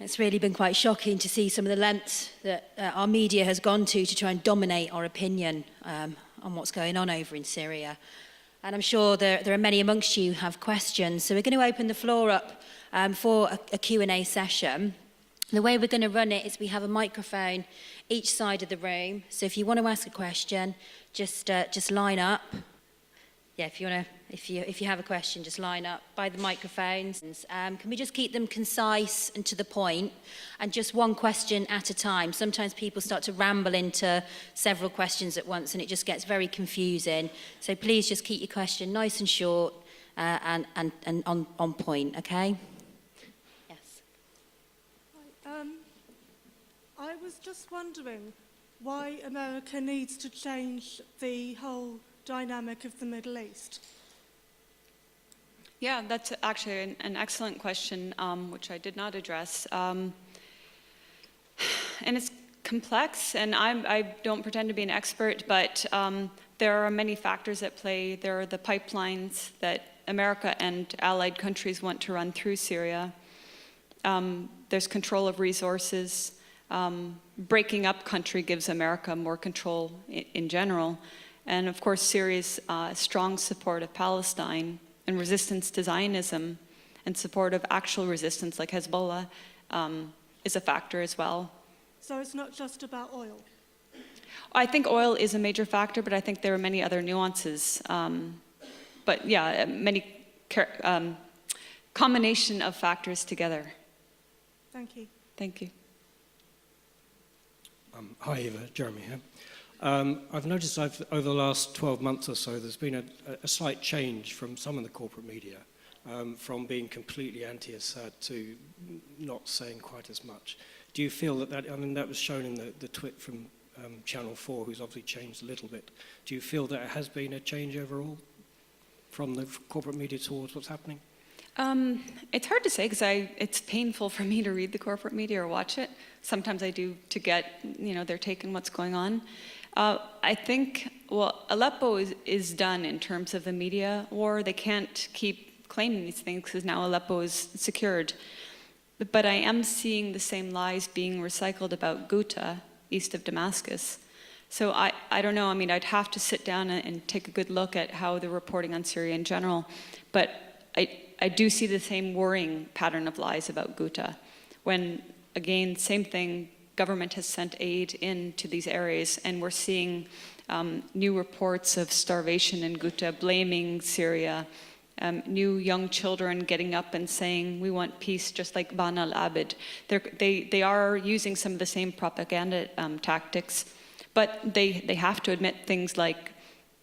it's really been quite shocking to see some of the lengths that our media has gone to try and dominate our opinion on what's going on over in Syria. And I'm sure there are many amongst you who have questions. So we're going to open the floor up for a Q&A session. The way we're going to run it is we have a microphone each side of the room. So if you want to ask a question, just line up. Yeah, if you have a question, just line up by the microphones. Can we just keep them concise and to the point, and just one question at a time? Sometimes people start to ramble into several questions at once, and it just gets very confusing. So please just keep your question nice and short and on point. Okay? Yes. Hi, I was just wondering why America needs to change the whole dynamic of the Middle East. Yeah, that's actually an excellent question, which I did not address. And it's complex, and I don't pretend to be an expert, but there are many factors at play. There are the pipelines that America and allied countries want to run through Syria. There's control of resources. Breaking up country gives America more control in general. And of course, Syria's strong support of Palestine and resistance to Zionism and support of actual resistance like Hezbollah is a factor as well. So it's not just about oil? I think oil is a major factor, but I think there are many other nuances. But yeah, many combination of factors together. Thank you. Thank you. Hi Eva, Jeremy here. I've noticed over the last 12 months or so there's been a slight change from some of the corporate media, from being completely anti-Assad to not saying quite as much. Do you feel that I mean that was shown in the tweet from Channel 4, who's obviously changed a little bit. Do you feel that it has been a change overall from the corporate media towards what's happening? It's hard to say because it's painful for me to read the corporate media or watch it. Sometimes I do to get, their take on what's going on. I think, Aleppo is done in terms of the media war. They can't keep claiming these things because now Aleppo is secured. But I am seeing the same lies being recycled about Ghouta, east of Damascus. So I don't know. I mean, I'd have to sit down and take a good look at how they're reporting on Syria in general. But I do see the same worrying pattern of lies about Ghouta. When, again, same thing, government has sent aid into these areas, and we're seeing new reports of starvation in Ghouta, blaming Syria, new young children getting up and saying, we want peace, just like Ban al-Abid. They are using some of the same propaganda tactics, but they have to admit things like,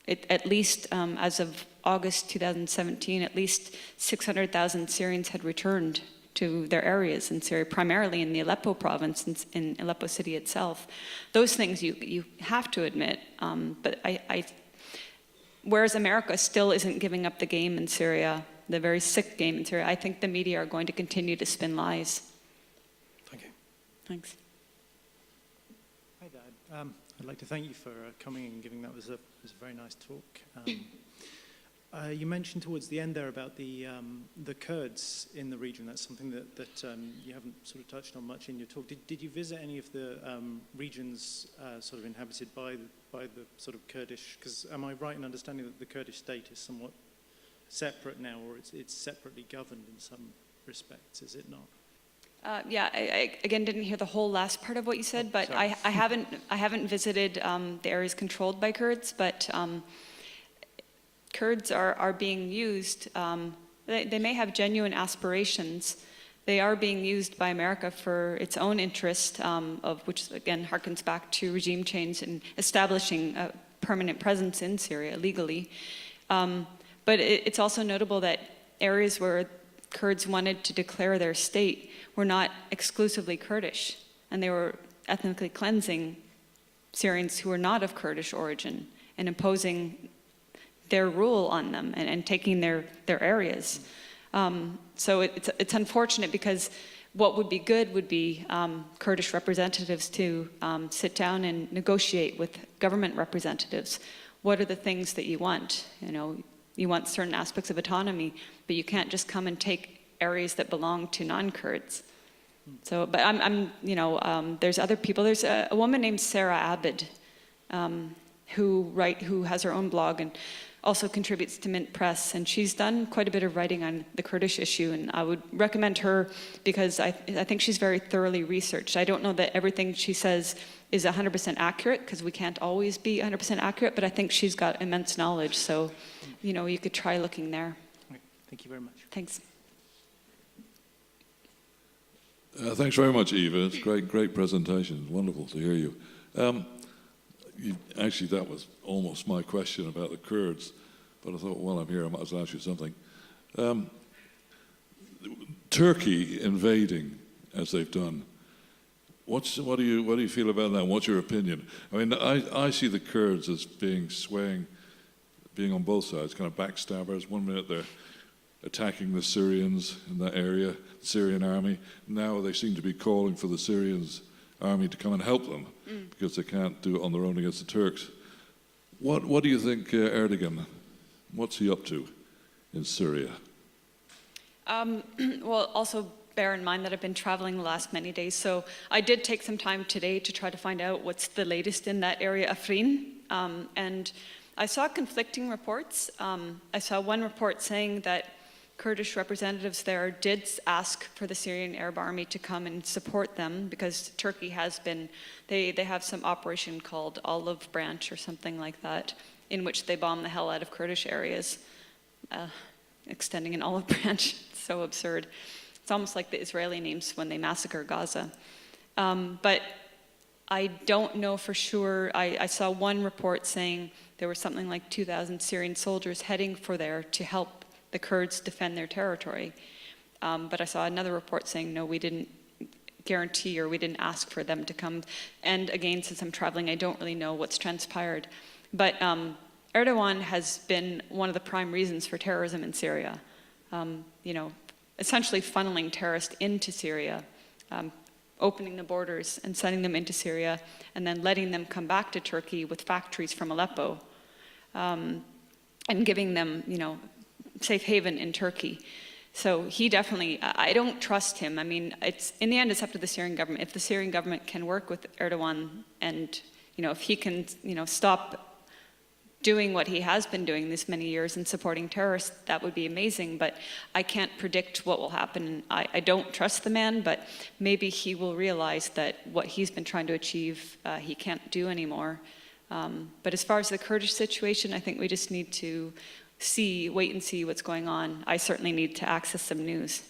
at least as of August 2017, at least 600,000 Syrians had returned to their areas in Syria, primarily in the Aleppo province, in Aleppo city itself. Those things you have to admit, but whereas America still isn't giving up the game in Syria, the very sick game in Syria, I think the media are going to continue to spin lies. Thank you. Thanks. Hi, Dad. I'd like to thank you for coming and giving that. Was a very nice talk. You mentioned towards the end there about the Kurds in the region. That's something that you haven't sort of touched on much in your talk. Did you visit any of the regions sort of inhabited by the sort of Kurdish? Because am I right in understanding that the Kurdish state is somewhat separate now, or it's separately governed in some respects? Is it not? Yeah, I again didn't hear the whole last part of what you said, but I haven't visited the areas controlled by Kurds, but Kurds are being used. They may have genuine aspirations. They are being used by America for its own interest, of which again harkens back to regime change and establishing a permanent presence in Syria legally. But it's also notable that areas where Kurds wanted to declare their state were not exclusively Kurdish, and they were ethnically cleansing Syrians who were not of Kurdish origin and imposing their rule on them and taking their areas. So it's unfortunate because what would be good would be Kurdish representatives to sit down and negotiate with government representatives. What are the things that you want? You want certain aspects of autonomy, but you can't just come and take areas that belong to non-Kurds. So, but there's other people. There's a woman named Sarah Abid, who has her own blog and also contributes to Mint Press, and she's done quite a bit of writing on the Kurdish issue, and I would recommend her because I think she's very thoroughly researched. I don't know that everything she says is 100% accurate, because we can't always be 100% accurate, but I think she's got immense knowledge, so you could try looking there. Okay. Thank you very much. Thanks. Thanks very much, Eva. It's great presentation. Wonderful to hear you. Actually, that was almost my question about the Kurds, but I thought, while I'm here, I might as well ask you something. Turkey invading, as they've done, what do you feel about that? What's your opinion? I mean, I see the Kurds as being on both sides, kind of backstabbers. One minute they're attacking the Syrians in that area, the Syrian army. Now they seem to be calling for the Syrians army to come and help them because they can't do it on their own against the Turks. What do you think, Erdogan? What's he up to in Syria? Well, also bear in mind that I've been traveling the last many days, so I did take some time today to try to find out what's the latest in that area, Afrin, and I saw conflicting reports. I saw one report saying that Kurdish representatives there did ask for the Syrian Arab Army to come and support them because Turkey has been, they have some operation called Olive Branch or something like that, in which they bomb the hell out of Kurdish areas, extending an olive branch. It's so absurd. It's almost like the Israeli names when they massacre Gaza. But I don't know for sure. I saw one report saying there were something like 2,000 Syrian soldiers heading for there to help the Kurds defend their territory. But I saw another report saying, no, we didn't guarantee or we didn't ask for them to come. And again, since I'm traveling, I don't really know what's transpired. But Erdogan has been one of the prime reasons for terrorism in Syria. Essentially funneling terrorists into Syria, opening the borders and sending them into Syria, and then letting them come back to Turkey with factories from Aleppo, and giving them, safe haven in Turkey. So he definitely, I don't trust him. I mean, in the end, it's up to the Syrian government. If the Syrian government can work with Erdogan and, if he can, stop doing what he has been doing this many years and supporting terrorists, that would be amazing. But I can't predict what will happen. I don't trust the man, but maybe he will realize that what he's been trying to achieve, he can't do anymore. But as far as the Kurdish situation, I think we just need to wait and see what's going on. I certainly need to access some news.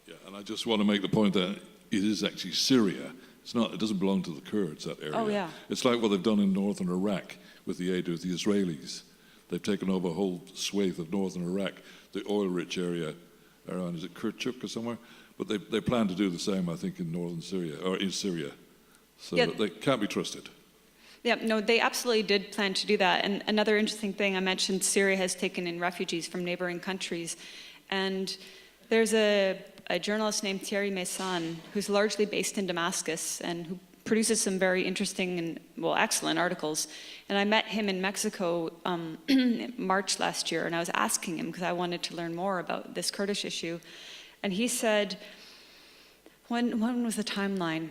Yeah, and I just want to make the point that it is actually Syria. It doesn't belong to the Kurds, that area. Oh, yeah. It's like what they've done in northern Iraq with the aid of the Israelis. They've taken over a whole swathe of northern Iraq, the oil-rich area around, is it Kirkuk or somewhere? But they plan to do the same, I think, in northern Syria, or in Syria. So Yeah. they can't be trusted. Yeah, no, they absolutely did plan to do that. And another interesting thing, I mentioned Syria has taken in refugees from neighboring countries. And there's a journalist named Thierry Meyssan, who's largely based in Damascus and who produces some very interesting and, excellent articles. And I met him in Mexico in March last year, and I was asking him because I wanted to learn more about this Kurdish issue. And he said, when was the timeline?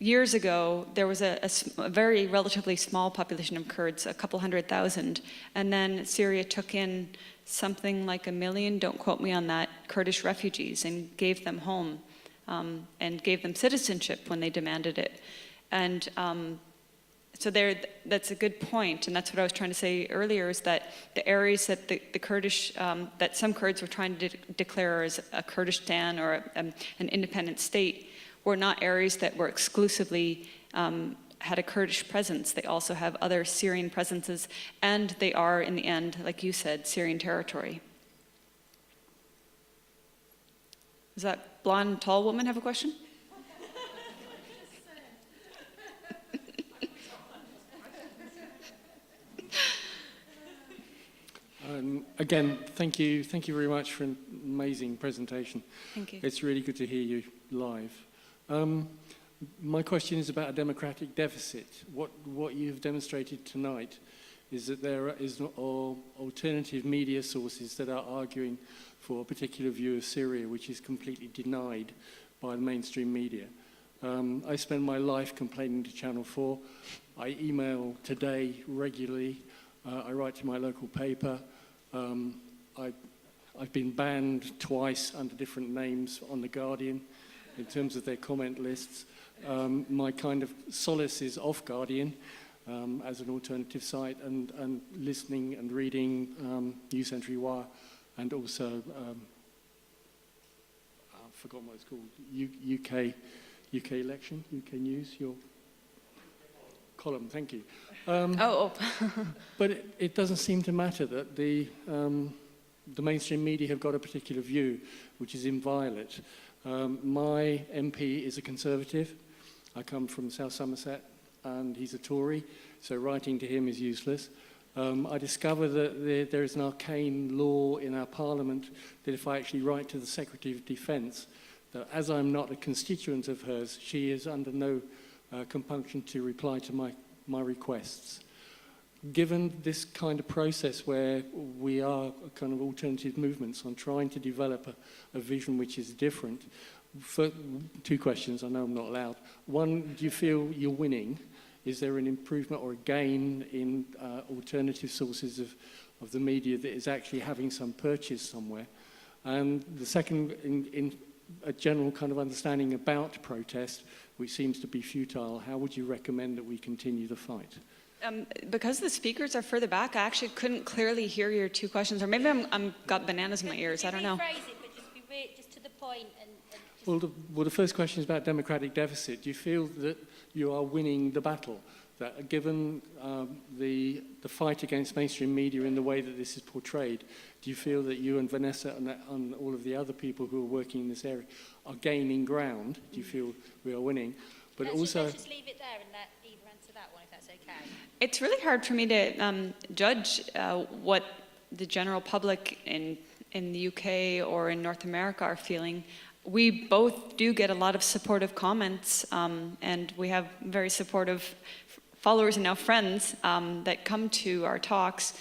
Years ago, there was a very relatively small population of Kurds, a couple 100,000, and then Syria took in something like 1 million, don't quote me on that, Kurdish refugees and gave them home and gave them citizenship when they demanded it. And so that's a good point, and that's what I was trying to say earlier, is that the areas that the Kurdish, that some Kurds were trying to declare as a Kurdistan or an independent state, were not areas that were exclusively had a Kurdish presence. They also have other Syrian presences, and they are, in the end, like you said, Syrian territory. Does that blonde, tall woman have a question? Again, thank you very much for an amazing presentation. Thank you. It's really good to hear you live. My question is about a democratic deficit. What you've demonstrated tonight is that there is alternative media sources that are arguing for a particular view of Syria, which is completely denied by the mainstream media. I spend my life complaining to Channel 4. I email Today regularly. I write to my local paper. I've been banned twice under different names on The Guardian in terms of their comment lists. My kind of solace is off Guardian as an alternative site, and listening and reading New Century Wire, and also, I've forgotten what it's called, UK election, UK News, your column, thank you. But it doesn't seem to matter that the mainstream media have got a particular view, which is inviolate. My MP is a Conservative. I come from South Somerset, and he's a Tory, so writing to him is useless. I discover that there is an arcane law in our Parliament that if I actually write to the Secretary of Defence, that as I'm not a constituent of hers, she is under no compunction to reply to my requests. Given this kind of process where we are a kind of alternative movements on trying to develop a vision which is different, for two questions, I know I'm not allowed. One, do you feel you're winning? Is there an improvement or a gain in alternative sources of the media that is actually having some purchase somewhere? And the second, in a general kind of understanding about protest, which seems to be futile, how would you recommend that we continue the fight? Because the speakers are further back, I actually couldn't clearly hear your two questions, or maybe I'm got bananas in my ears, I don't know. Rephrase it, but just to the point. Well, the first question is about democratic deficit. Do you feel that you are winning the battle? That given the fight against mainstream media in the way that this is portrayed, do you feel that you and Vanessa and all of the other people who are working in this area are gaining ground? Do you feel we are winning? But let's also, just leave it there and let Eva answer that one, if that's okay. It's really hard for me to judge what the general public in the UK or in North America are feeling. We both do get a lot of supportive comments, and we have very supportive followers and now friends that come to our talks.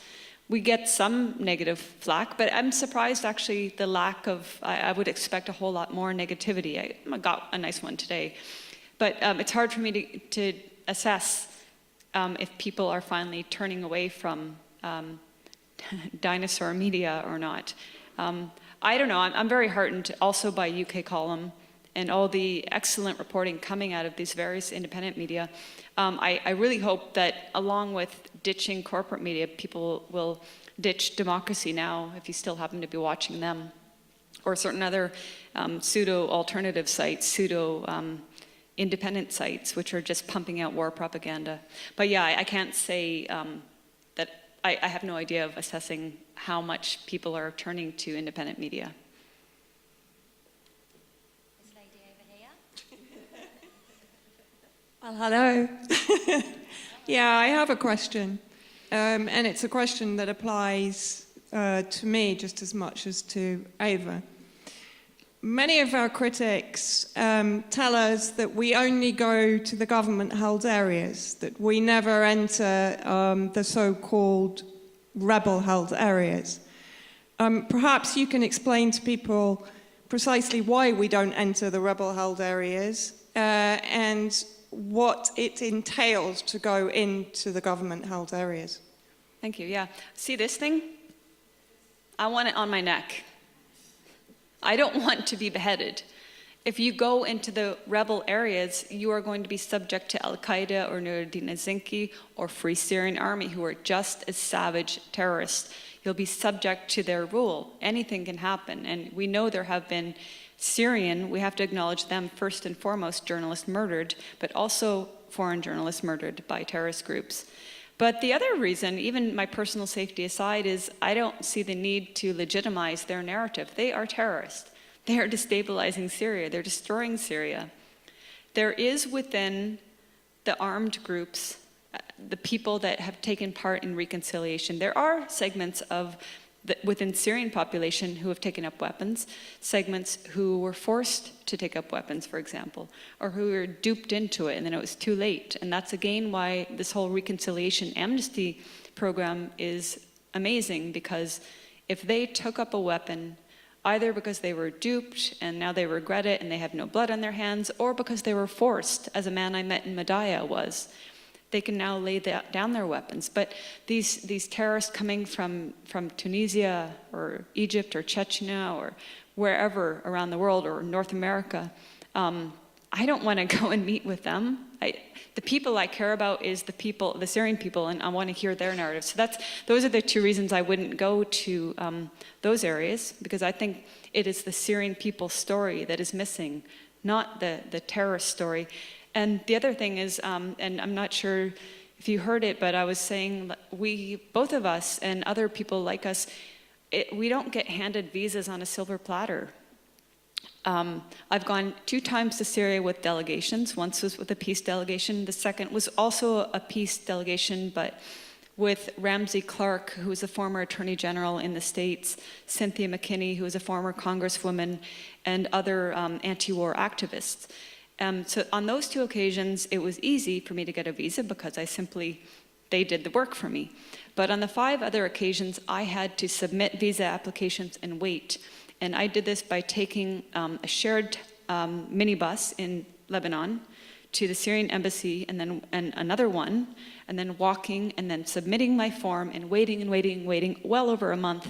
We get some negative flack, but I'm surprised actually the lack of, I would expect a whole lot more negativity. I got a nice one today. But it's hard for me to assess if people are finally turning away from dinosaur media or not. I don't know, I'm very heartened also by UK Column and all the excellent reporting coming out of these various independent media. I really hope that along with ditching corporate media, people will ditch Democracy Now! If you still happen to be watching them, or certain other pseudo-alternative sites, pseudo-independent sites, which are just pumping out war propaganda. But yeah, I can't say that I have no idea of assessing how much people are turning to independent media. This lady over here. Well, hello. Yeah, I have a question. And it's a question that applies to me just as much as to Eva. Many of our critics tell us that we only go to the government-held areas, that we never enter the so-called rebel-held areas. Perhaps you can explain to people precisely why we don't enter the rebel-held areas and what it entails to go into the government-held areas. Thank you, yeah. See this thing? I want it on my neck. I don't want to be beheaded. If you go into the rebel areas, you are going to be subject to Al-Qaeda or Nuruddin Azinki or Free Syrian Army, who are just as savage terrorists. You'll be subject to their rule. Anything can happen. And we know there have been Syrian, we have to acknowledge them first and foremost, journalists murdered, but also foreign journalists murdered by terrorist groups. But the other reason, even my personal safety aside, is I don't see the need to legitimize their narrative. They are terrorists. They are destabilizing Syria. They're destroying Syria. There is within the armed groups, the people that have taken part in reconciliation, there are segments of within Syrian population who have taken up weapons, segments who were forced to take up weapons, for example, or who were duped into it and then it was too late. And that's again why this whole reconciliation amnesty program is amazing, because if they took up a weapon, either because they were duped and now they regret it and they have no blood on their hands, or because they were forced, as a man I met in Madaya was, they can now lay down their weapons. But these terrorists coming from Tunisia or Egypt or Chechnya or wherever around the world, or North America, I don't want to go and meet with them. The people I care about is the Syrian people, and I want to hear their narrative. So those are the two reasons I wouldn't go to those areas, because I think it is the Syrian people's story that is missing, not the terrorist story. And the other thing is, and I'm not sure if you heard it, but I was saying, both of us and other people like us, we don't get handed visas on a silver platter. I've gone 2 times to Syria with delegations. Once was with a peace delegation. The second was also a peace delegation, but with Ramsey Clark, who was a former Attorney General in the States, Cynthia McKinney, who was a former Congresswoman, and other anti-war activists. So on those 2 occasions, it was easy for me to get a visa because they did the work for me. But on the 5 other occasions, I had to submit visa applications and wait. And I did this by taking a shared minibus in Lebanon to the Syrian embassy, and another one, and then walking, and then submitting my form, and waiting, well over a month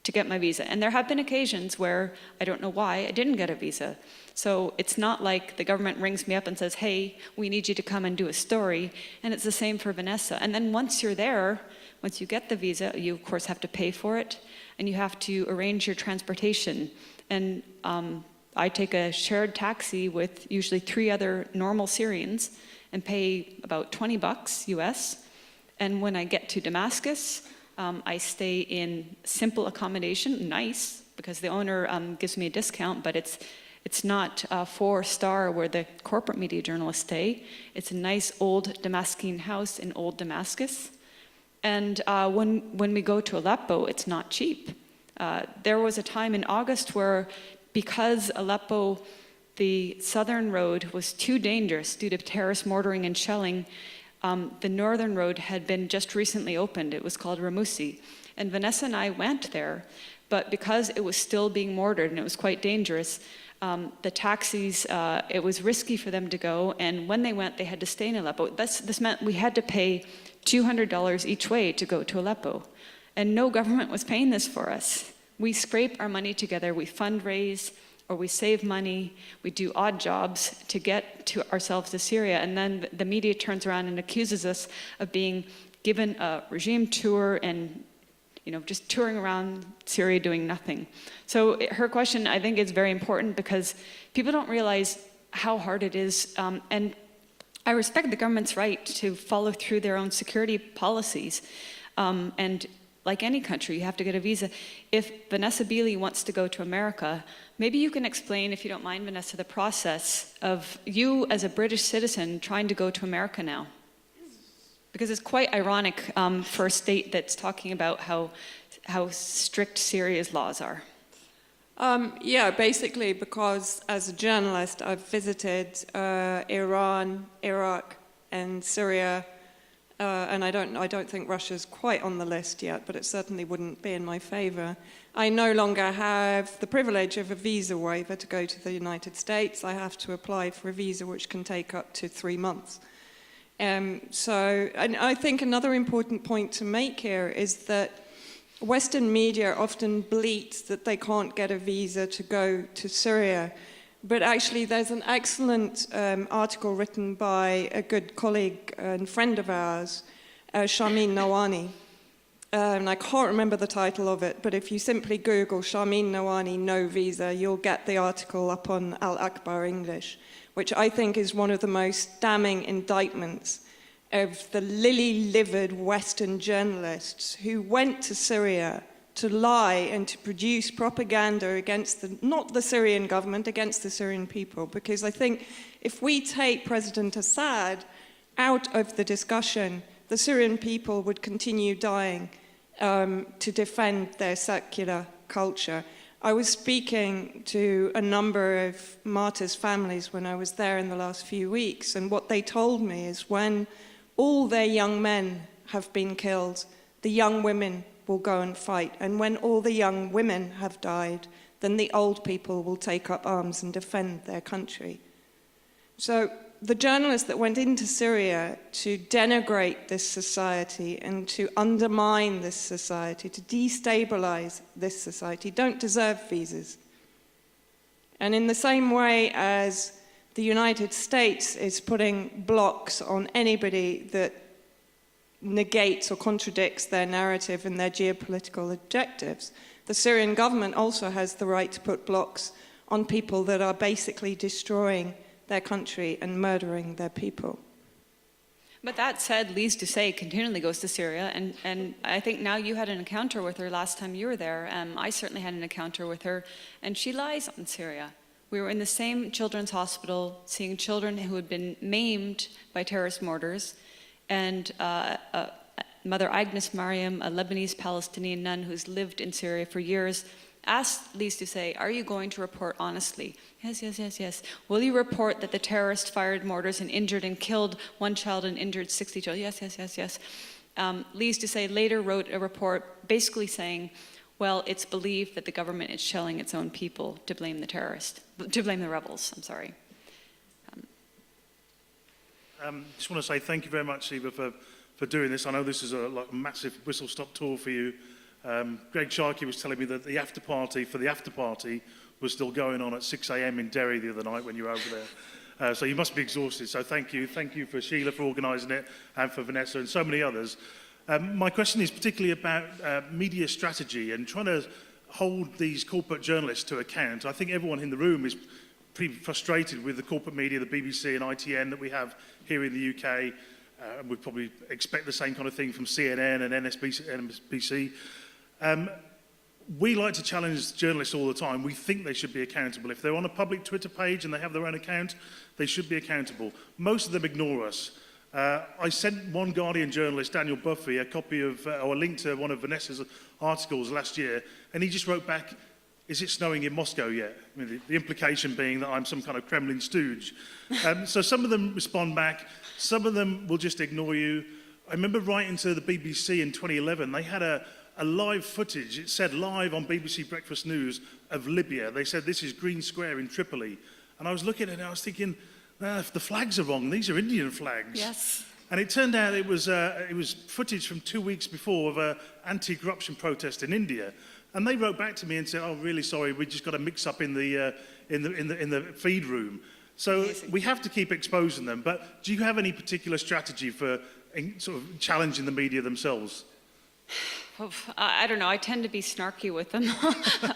to get my visa. And there have been occasions where, I don't know why, I didn't get a visa. So it's not like the government rings me up and says, hey, we need you to come and do a story. And it's the same for Vanessa. And then once you're there, once you get the visa, you of course have to pay for it, and you have to arrange your transportation. And I take a shared taxi with usually 3 other normal Syrians and pay about $20 US. And when I get to Damascus, I stay in simple accommodation, nice, because the owner gives me a discount, but it's not 4-star where the corporate media journalists stay. It's a nice old Damascene house in old Damascus. And when we go to Aleppo, it's not cheap. There was a time in August where, because Aleppo, the southern road was too dangerous due to terrorist mortaring and shelling, the northern road had been just recently opened. It was called Ramusi. And Vanessa and I went there, but because it was still being mortared and it was quite dangerous, the taxis, it was risky for them to go, and when they went, they had to stay in Aleppo. This meant we had to pay $200 each way to go to Aleppo. And no government was paying this for us. We scrape our money together, we fundraise, or we save money, we do odd jobs to get to ourselves to Syria, and then the media turns around and accuses us of being given a regime tour and just touring around Syria doing nothing. So her question, I think, is very important, because people don't realize how hard it is. And I respect the government's right to follow through their own security policies. And like any country, you have to get a visa. If Vanessa Beeley wants to go to America, maybe you can explain, if you don't mind, Vanessa, the process of you as a British citizen trying to go to America now. Because it's quite ironic for a state that's talking about how strict Syria's laws are. Yeah, basically because as a journalist, I've visited Iran, Iraq, and Syria, and I don't think Russia's quite on the list yet, but it certainly wouldn't be in my favor. I no longer have the privilege of a visa waiver to go to the United States. I have to apply for a visa which can take up to 3 months. And I think another important point to make here is that Western media often bleats that they can't get a visa to go to Syria. But actually, there's an excellent article written by a good colleague and friend of ours, Sharmeen Nawani. And I can't remember the title of it, but if you simply Google Sharmeen Nawani no visa, you'll get the article up on Al Akbar English, which I think is one of the most damning indictments of the lily-livered Western journalists who went to Syria to lie and to produce propaganda against not the Syrian government, against the Syrian people. Because I think if we take President Assad out of the discussion, the Syrian people would continue dying to defend their secular culture. I was speaking to a number of martyrs' families when I was there in the last few weeks, and what they told me is when all their young men have been killed, the young women will go and fight. And when all the young women have died, then the old people will take up arms and defend their country. So the journalists that went into Syria to denigrate this society and to undermine this society, to destabilize this society, don't deserve visas. And in the same way as the United States is putting blocks on anybody that negates or contradicts their narrative and their geopolitical objectives, the Syrian government also has the right to put blocks on people that are basically destroying their country and murdering their people. But that said, Lise Doucet continually goes to Syria, and I think now you had an encounter with her last time you were there. I certainly had an encounter with her, and she lies on Syria. We were in the same children's hospital, seeing children who had been maimed by terrorist mortars, and Mother Agnes Mariam, a Lebanese Palestinian nun who's lived in Syria for years, asked Lise Doucet, are you going to report honestly? Yes, yes, yes, yes. Will you report that the terrorists fired mortars and injured and killed one child and injured 60 children? Yes, yes, yes, yes. Lise Doucet later wrote a report basically saying, well, it's believed that the government is shelling its own people to blame the terrorists, to blame the rebels, I'm sorry. Just want to say thank you very much, Eva, for doing this. I know this is a massive whistle-stop tour for you. Greg Sharkey was telling me that the after party was still going on at 6 a.m. in Derry the other night when you were over there. So you must be exhausted. So thank you. Thank you for Sheila for organising it, and for Vanessa and so many others. My question is particularly about media strategy and trying to hold these corporate journalists to account. I think everyone in the room is pretty frustrated with the corporate media, the BBC and ITN that we have here in the UK. We'd probably expect the same kind of thing from CNN and NBC. We like to challenge journalists all the time. We think they should be accountable. If they're on a public Twitter page and they have their own account, they should be accountable. Most of them ignore us. I sent one Guardian journalist, Daniel Buffy, a copy of, or a link to one of Vanessa's articles last year, and he just wrote back, is it snowing in Moscow yet? I mean, the implication being that I'm some kind of Kremlin stooge. So some of them respond back, some of them will just ignore you. I remember writing to the BBC in 2011, they had a live footage, it said live on BBC Breakfast News of Libya. They said this is Green Square in Tripoli. And I was looking at it and I was thinking, if the flags are wrong, these are Indian flags. Yes. And it turned out it was footage from 2 weeks before of an anti-corruption protest in India. And they wrote back to me and said, oh, really sorry, we just got a mix-up in the feed room. So Amazing. We have to keep exposing them. But do you have any particular strategy for sort of challenging the media themselves? I don't know. I tend to be snarky with them.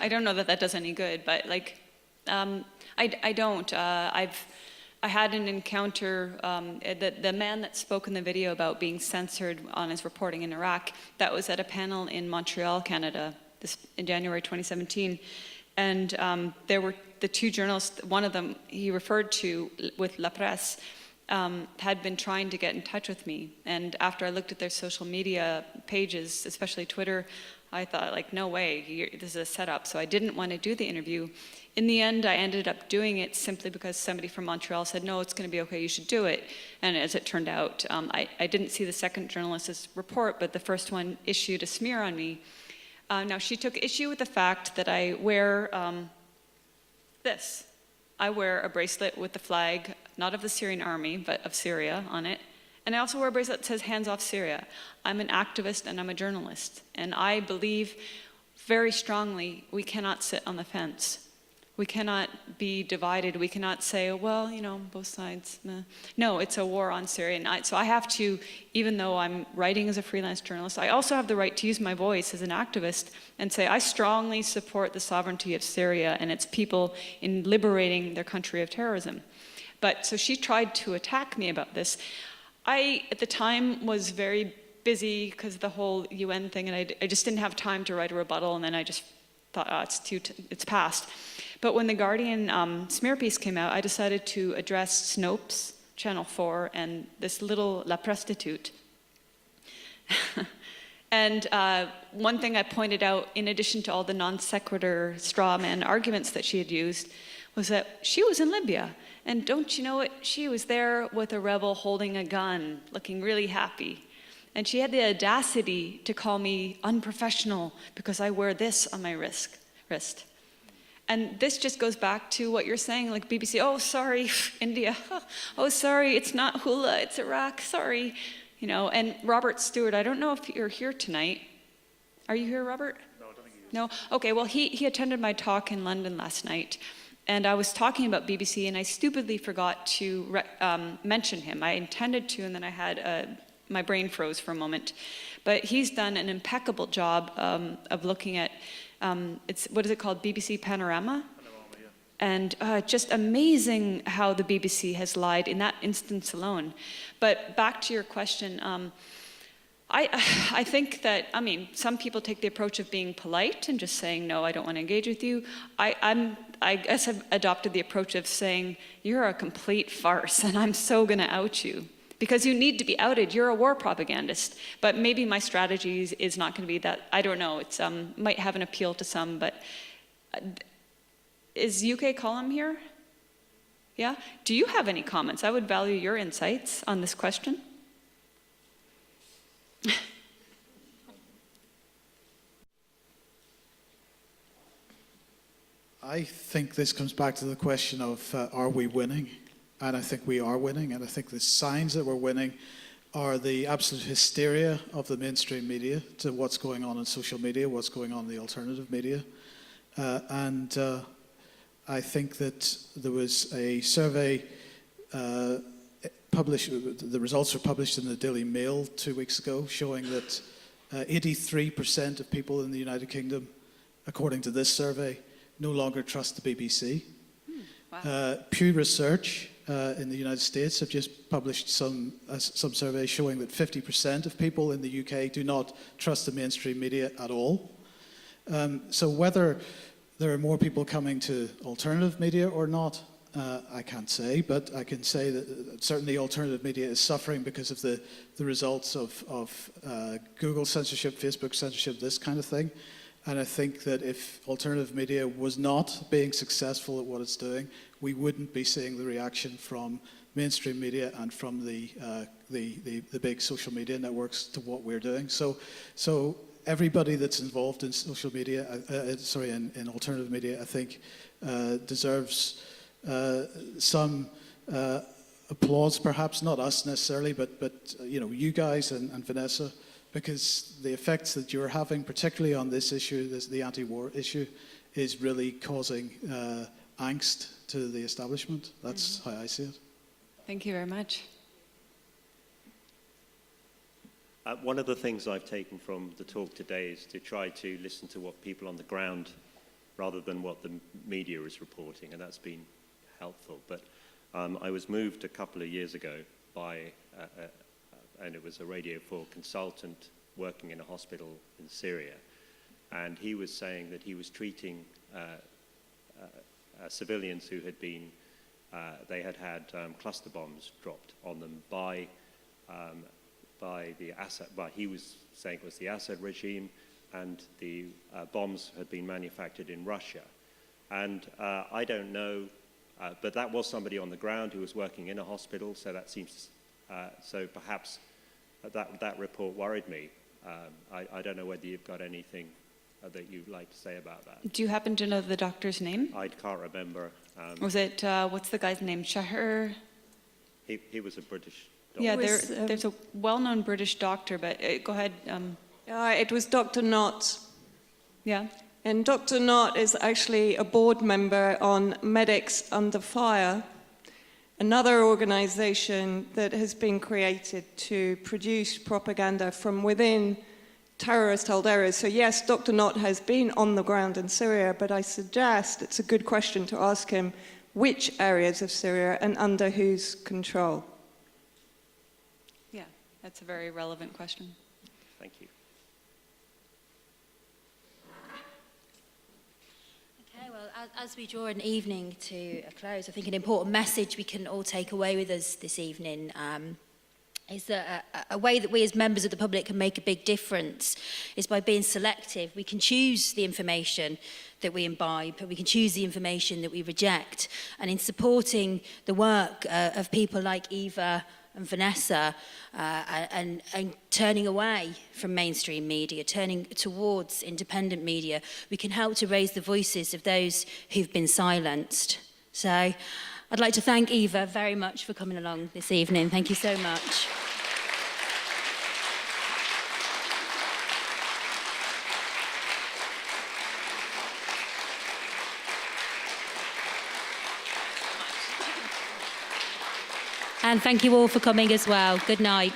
I don't know that that does any good, but I don't. I had an encounter, the man that spoke in the video about being censored on his reporting in Iraq, that was at a panel in Montreal, Canada, in January 2017. And there were the two journalists, one of them he referred to with La Presse, had been trying to get in touch with me. And after I looked at their social media pages, especially Twitter, I thought, like, no way, this is a setup. So I didn't want to do the interview. In the end, I ended up doing it simply because somebody from Montreal said, no, it's going to be okay, you should do it. And as it turned out, I didn't see the second journalist's report, but the first one issued a smear on me. Now, she took issue with the fact that I wear this. I wear a bracelet with the flag, not of the Syrian army, but of Syria on it. And I also wear a bracelet that says, hands off Syria. I'm an activist and I'm a journalist. And I believe very strongly we cannot sit on the fence. We cannot be divided. We cannot say, well, you know, both sides. Meh. No, it's a war on Syria. And so I have to, even though I'm writing as a freelance journalist, I also have the right to use my voice as an activist and say, I strongly support the sovereignty of Syria and its people in liberating their country of terrorism. But so she tried to attack me about this. I, at the time, was very busy because of the whole UN thing, and I just didn't have time to write a rebuttal, and then I just thought, oh, it's past. But when the Guardian smear piece came out, I decided to address Snopes, Channel 4, and this little La Prostitute. And one thing I pointed out, in addition to all the non sequitur straw man arguments that she had used, was that she was in Libya. And don't you know it, she was there with a rebel holding a gun, looking really happy. And she had the audacity to call me unprofessional because I wear this on my wrist. And this just goes back to what you're saying, like BBC, oh, sorry, India. Oh, sorry, it's not Hula, it's Iraq, sorry. You know, and Robert Stewart, I don't know if you're here tonight. Are you here, Robert? No, I don't think he is. No? Okay, well, he attended my talk in London last night. And I was talking about BBC, and I stupidly forgot to mention him. I intended to, and then I had my brain froze for a moment. But he's done an impeccable job of looking at, what is it called, BBC Panorama? Yeah. And just amazing how the BBC has lied in that instance alone. But back to your question, I think that, I mean, some people take the approach of being polite and just saying, no, I don't want to engage with you. I guess I've adopted the approach of saying, you're a complete farce and I'm so going to out you. Because you need to be outed, you're a war propagandist. But maybe my strategy is not going to be that, I don't know, it's might have an appeal to some, but is UK Column here? Yeah? Do you have any comments? I would value your insights on this question. I think this comes back to the question of are we winning? And I think we are winning, and I think the signs that we're winning are the absolute hysteria of the mainstream media to what's going on in social media, what's going on in the alternative media. And I think that there was a survey published, the results were published in the Daily Mail 2 weeks ago, showing that 83% of people in the United Kingdom, according to this survey, no longer trust the BBC. Wow. Pew Research in the United States have just published some surveys showing that 50% of people in the UK do not trust the mainstream media at all. So whether there are more people coming to alternative media or not, I can't say, but I can say that certainly alternative media is suffering because of the results of Google censorship, Facebook censorship, this kind of thing. And I think that if alternative media was not being successful at what it's doing, we wouldn't be seeing the reaction from mainstream media and from the big social media networks to what we're doing. So everybody that's involved in social media, in alternative media, I think deserves some applause, perhaps not us necessarily, but you know, you guys and Vanessa, because the effects that you're having, particularly on this issue, the anti-war issue, is really causing angst to the establishment. That's how I see it. Thank you very much. One of the things I've taken from the talk today is to try to listen to what people on the ground rather than what the media is reporting, and that's been helpful. But I was moved a couple of years ago by and it was a Radio 4 consultant working in a hospital in Syria. And he was saying that he was treating civilians who had been, they had had cluster bombs dropped on them by the Assad, he was saying it was the Assad regime, and the bombs had been manufactured in Russia. And I don't know, but that was somebody on the ground who was working in a hospital, so that seems, so perhaps that report worried me. I don't know whether you've got anything that you'd like to say about that. Do you happen to know the doctor's name? I can't remember. Was it, what's the guy's name? Shahar? He was a British doctor. Yeah, there's a well-known British doctor, but go ahead. It was Dr. Knott. Yeah. And Dr. Knott is actually a board member on Medics Under Fire, another organization that has been created to produce propaganda from within terrorist-held areas. So yes, Dr. Knott has been on the ground in Syria, but I suggest it's a good question to ask him which areas of Syria and under whose control. Yeah, that's a very relevant question. Thank you. As we draw an evening to a close, I think an important message we can all take away with us this evening is that a way that we as members of the public can make a big difference is by being selective. We can choose the information that we imbibe, but we can choose the information that we reject. And in supporting the work of people like Eva and Vanessa, and turning away from mainstream media, turning towards independent media, we can help to raise the voices of those who've been silenced. So I'd like to thank Eva very much for coming along this evening. Thank you so much. And thank you all for coming as well. Good night.